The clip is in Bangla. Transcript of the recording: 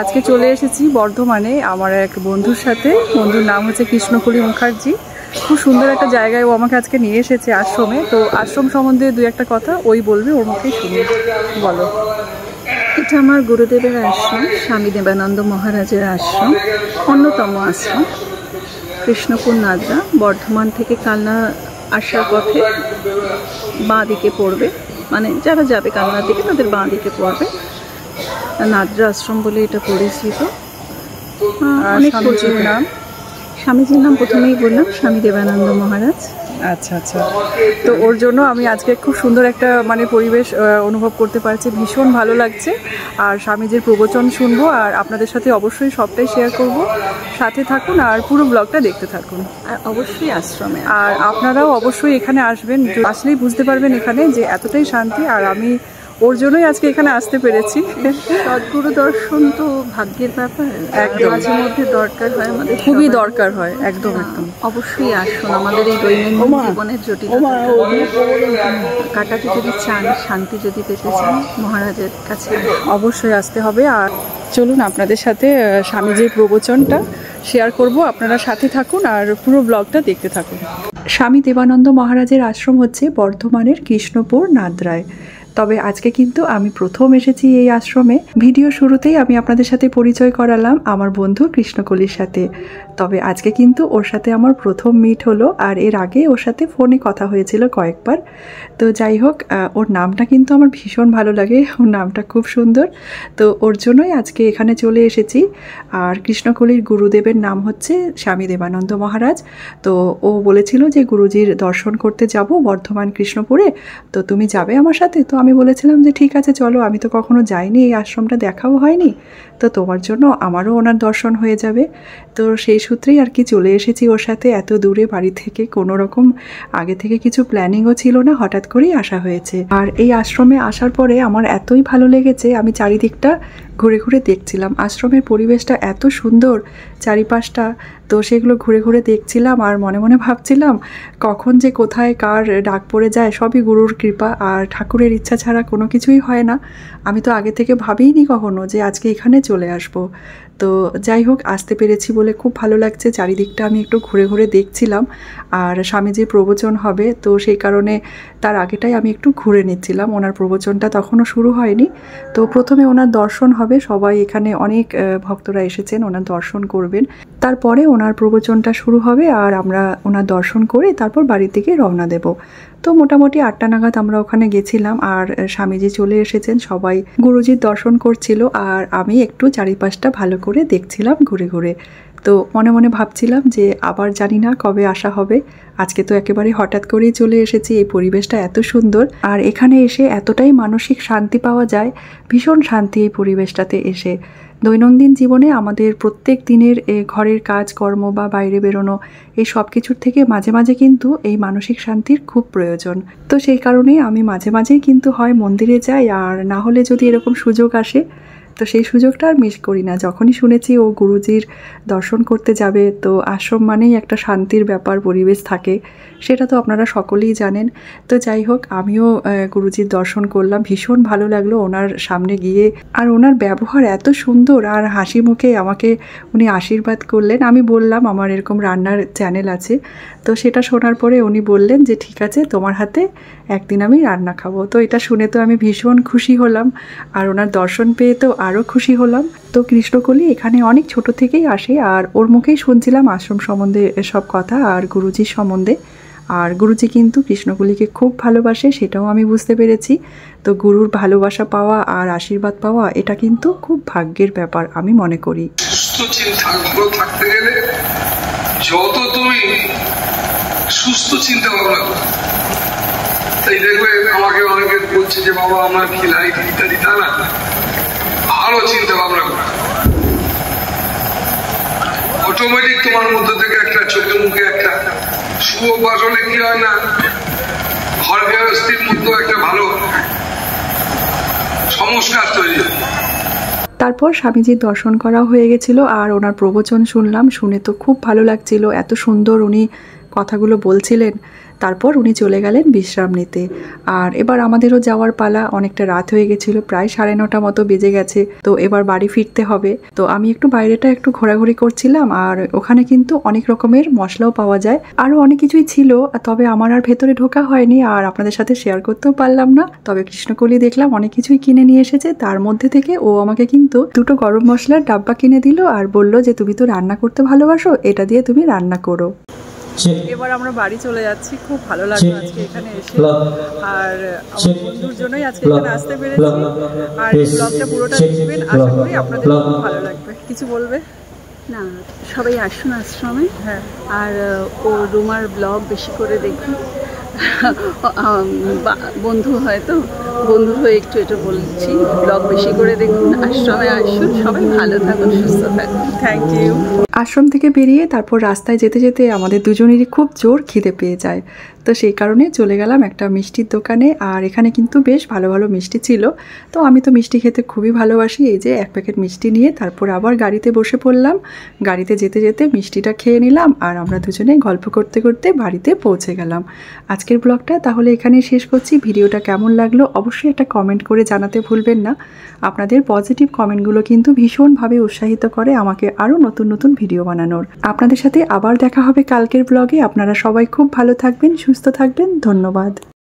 আজকে চলে এসেছি বর্ধমানে আমার এক বন্ধুর সাথে। বন্ধুর নাম হচ্ছে কৃষ্ণকলি মুখার্জি। খুব সুন্দর একটা জায়গায় ও আমাকে আজকে নিয়ে এসেছে, আশ্রমে। তো আশ্রম সম্বন্ধে দুই একটা কথা ওই বলবে, ওর মুখেই শুনি। বলো। এটা আমার গুরুদেবের আশ্রম, স্বামী দেবানন্দ মহারাজের আশ্রম, অন্যতম আশ্রম, কৃষ্ণপুর নাদরা। বর্ধমান থেকে কালনা আসার পথে বাঁ দিকে পড়বে, মানে যারা যাবে কালনার দিকে তাদের বাঁ দিকে পড়বে। নাদরা আশ্রম বলে এটা পরিচিত। অনেক স্বামীজির নাম? স্বামীজির নাম প্রথমেই বললাম, স্বামী দেবানন্দ মহারাজ। আচ্ছা আচ্ছা। তো ওর জন্য আমি আজকে খুব সুন্দর একটা পরিবেশ অনুভব করতে পারছি, ভীষণ ভালো লাগছে। আর স্বামীজির প্রবচন শুনবো, আর আপনাদের সাথে অবশ্যই সবটাই শেয়ার করব। সাথে থাকুন আর পুরো ব্লগটা দেখতে থাকুন। আর অবশ্যই আশ্রমে, আর আপনারাও অবশ্যই এখানে আসবেন, আসলেই বুঝতে পারবেন এখানে যে এতটাই শান্তি। আর আমি ওর জন্যই আজকে এখানে আসতে পেরেছি। সদ্গুরু দর্শন তো ভাগ্যের ব্যাপার, একদম মাঝে মধ্যে দরকার হয়, আমাদের খুবই দরকার হয়। একদম একদম। অবশ্যই আসুন। আমাদের এই দৈনন্দিন জীবনের জটিলতা কাটাতে যদি চান, শান্তি যদি পেতে চান, মহারাজের কাছে অবশ্যই আসতে হবে। আর চলুন আপনাদের সাথে স্বামীজির প্রবচনটা শেয়ার করব, আপনারা সাথে থাকুন আর পুরো ব্লগটা দেখতে থাকুন। স্বামী দেবানন্দ মহারাজের আশ্রম হচ্ছে বর্ধমানের কৃষ্ণপুর নাদরায়। তবে আজকে কিন্তু আমি প্রথম এসেছি এই আশ্রমে। ভিডিও শুরুতেই আমি আপনাদের সাথে পরিচয় করালাম আমার বন্ধু কৃষ্ণকলির সাথে। তবে আজকে কিন্তু ওর সাথে আমার প্রথম মিট হলো, আর এর আগে ওর সাথে ফোনে কথা হয়েছিল কয়েকবার। তো যাই হোক, ওর নামটা কিন্তু আমার ভীষণ ভালো লাগে, ওর নামটা খুব সুন্দর। তো ওর জন্যই আজকে এখানে চলে এসেছি। আর কৃষ্ণকলির গুরুদেবের নাম হচ্ছে স্বামী দেবানন্দ মহারাজ। তো ও বলেছিল যে গুরুজির দর্শন করতে যাব বর্ধমান কৃষ্ণপুরে, তো তুমি যাবে আমার সাথে? তো আমি বলেছিলাম যে ঠিক আছে চলো, আমি তো কখনো যাইনি, এই আশ্রমটা দেখাও হয়নি, তো তোমার জন্য আমারও ওনার দর্শন হয়ে যাবে। তো সেই সূত্রেই আর কি চলে এসেছি ওর সাথে। এত দূরে বাড়ি থেকে কোনো রকম আগে থেকে কিছু প্ল্যানিংও ছিল না, হঠাৎ করেই আসা হয়েছে। আর এই আশ্রমে আসার পরে আমার এতই ভালো লেগেছে, আমি চারিদিকটা ঘুরে ঘুরে দেখছিলাম। আশ্রমের পরিবেশটা এত সুন্দর, চারিপাশটা। তো সেগুলো ঘুরে ঘুরে দেখছিলাম আর মনে মনে ভাবছিলাম কখন যে কোথায় কার ডাক পড়ে যায়, সবই গুরুর কৃপা। আর ঠাকুরের ইচ্ছা ছাড়া কোনো কিছুই হয় না। আমি তো আগে থেকে ভাবিইনি কখনো যে আজকে এখানে চলে আসব। তো যাই হোক, আসতে পেরেছি বলে খুব ভালো লাগছে। চারিদিকটা আমি একটু ঘুরে ঘুরে দেখছিলাম। আর স্বামীজির প্রবচন হবে, তো সেই কারণে তার আগেটাই আমি একটু ঘুরে নিচ্ছিলাম। ওনার প্রবচনটা তখনও শুরু হয়নি। তো প্রথমে ওনার দর্শন হবে, সবাই এখানে অনেক ভক্তরা এসেছেন, ওনার দর্শন করবেন। তারপরে ওনার প্রবচনটা শুরু হবে, আর আমরা ওনার দর্শন করে তারপর বাড়ি থেকে রওনা দেব। তো মোটামুটি 8টা নাগাদ আমরা ওখানে গেছিলাম। আর স্বামীজি চলে এসেছেন, সবাই গুরুজির দর্শন করছিল, আর আমি একটু চারিপাশটা ভালো করে দেখছিলাম ঘুরে ঘুরে। তো মনে মনে ভাবছিলাম যে আবার জানি না কবে আসা হবে। আজকে তো একেবারে হঠাৎ করেই চলে এসেছি। এই পরিবেশটা এত সুন্দর, আর এখানে এসে এতটাই মানসিক শান্তি পাওয়া যায়, ভীষণ শান্তি এই পরিবেশটাতে এসে। দৈনন্দিন জীবনে আমাদের প্রত্যেক দিনের ঘরের কাজ কর্ম বা বাইরে বেরোনো, এই সব কিছুর থেকে মাঝে মাঝে কিন্তু এই মানসিক শান্তির খুব প্রয়োজন। তো সেই কারণেই আমি মাঝে মাঝেই কিন্তু হয় মন্দিরে যাই, আর না হলে যদি এরকম সুযোগ আসে তো সেই সুযোগটা আর মিস করি না। যখনই শুনেছি ও গুরুজির দর্শন করতে যাবে, তো আশ্রম মানেই একটা শান্তির ব্যাপার, পরিবেশ থাকে, সেটা তো আপনারা সকলেই জানেন। তো যাই হোক, আমিও গুরুজির দর্শন করলাম, ভীষণ ভালো লাগলো ওনার সামনে গিয়ে। আর ওনার ব্যবহার এত সুন্দর, আর হাসি মুখে আমাকে উনি আশীর্বাদ করলেন। আমি বললাম আমার এরকম রান্নার চ্যানেল আছে, তো সেটা শোনার পরে উনি বললেন যে ঠিক আছে, তোমার হাতে একদিন আমি রান্না খাবো। তো এটা শুনে তো আমি ভীষণ খুশি হলাম, আর ওনার দর্শন পেয়ে তো আরও খুশি হলাম। তো কৃষ্ণকলি এখানে অনেক ছোট থেকেই আসে, আর ওর মুখেই শুনছিলাম আশ্রম সম্বন্ধে সব কথা আর গুরুজির সম্বন্ধে। আর গুরুজি কিন্তু কৃষ্ণকলিকে খুব ভালোবাসে, সেটাও আমি বুঝতে পেরেছি। তো গুরুর ভালোবাসা পাওয়া আর আশীর্বাদ পাওয়া, এটা কিন্তু খুব ভাগ্যের ব্যাপার আমি মনে করি। ভালো থাকতে গেলে যত তুমি সুস্থ চিন্তা ভাবনা করো, তাই দেখবে আমাকে অনেকে বলছে যে বাবা আমার খিলাই ইত্যাদি, তা না, ভালো চিন্তা ভাবনা করো, অটোমেটিক তোমার মধ্যে থেকে একটা চোখে মুখে একটা শুভ অভ্যাস হলে কি হয় না, ঘর গৃহস্থির মধ্যে একটা ভালো সংস্কার তৈরি হয়। তারপর স্বামীজির দর্শন করা হয়ে গেছিল, আর ওনার প্রবচন শুনলাম। শুনে তো খুব ভালো লাগছিল, এত সুন্দর উনি কথাগুলো বলছিলেন। তারপর উনি চলে গেলেন বিশ্রাম নিতে। আর এবার আমাদেরও যাওয়ার পালা, অনেকটা রাত হয়ে গেছিলো, প্রায় 9:30 মতো বেজে গেছে। তো এবার বাড়ি ফিরতে হবে। তো আমি একটু বাইরেটা একটু ঘোরাঘুরি করছিলাম, আর ওখানে কিন্তু অনেক রকমের মশলাও পাওয়া যায়, আরও অনেক কিছুই ছিল, তবে আমার আর ভেতরে ঢোকা হয়নি আর আপনাদের সাথে শেয়ার করতেও পারলাম না। তবে কৃষ্ণকলি দেখলাম অনেক কিছুই কিনে নিয়ে এসেছে। তার মধ্যে থেকে ও আমাকে কিন্তু 2টো গরম মশলার ডাব্বা কিনে দিল আর বলল যে তুমি তো রান্না করতে ভালোবাসো, এটা দিয়ে তুমি রান্না করো। এবার আমরা বাড়ি চলে যাচ্ছি। খুব ভালো লাগলো আজকে এখানে এসে, আর আমার বন্ধুর জন্যই আজকে এখানে আসতে পেরেছি। আর এই ব্লগটা পুরোটা দেখবেন, আশা করি আপনাদের খুব ভালো লাগবে। কিছু বলবে? না, সবাই আসুন আশ্রমে। হ্যাঁ, আর ও রুমার ব্লগ বেশি করে দেখুন। বন্ধু হয়তো, বন্ধুর হয়ে একটু এটা বলছি, ব্লগ বেশি করে দেখুন, আশ্রমে আসুন, সবাই ভালো থাকুন, সুস্থ থাকুন। Thank you. আশ্রম থেকে বেরিয়ে তারপর রাস্তায় যেতে যেতে আমাদের দুজনেরই খুব জোর খিদে পেয়ে যায়। তো সেই কারণে চলে গেলাম একটা মিষ্টির দোকানে, আর এখানে কিন্তু বেশ ভালো ভালো মিষ্টি ছিল। তো আমি তো মিষ্টি খেতে খুবই ভালোবাসি। এই যে 1 প্যাকেট মিষ্টি নিয়ে তারপর আবার গাড়িতে বসে পড়লাম। গাড়িতে যেতে যেতে মিষ্টিটা খেয়ে নিলাম, আর আমরা দুজনে গল্প করতে করতে বাড়িতে পৌঁছে গেলাম। আজকের ব্লগটা তাহলে এখানেই শেষ করছি। ভিডিওটা কেমন লাগলো অবশ্যই একটা কমেন্ট করে জানাতে ভুলবেন না। আপনাদের পজিটিভ কমেন্টগুলো কিন্তু ভীষণভাবে উৎসাহিত করে আমাকে আরও নতুন নতুন ভিডিও বানানোর। আপনাদের সাথে আবার দেখা হবে কালকের ব্লগে। আপনারা সবাই খুব ভালো থাকবেন, সুস্থ থাকবেন। ধন্যবাদ।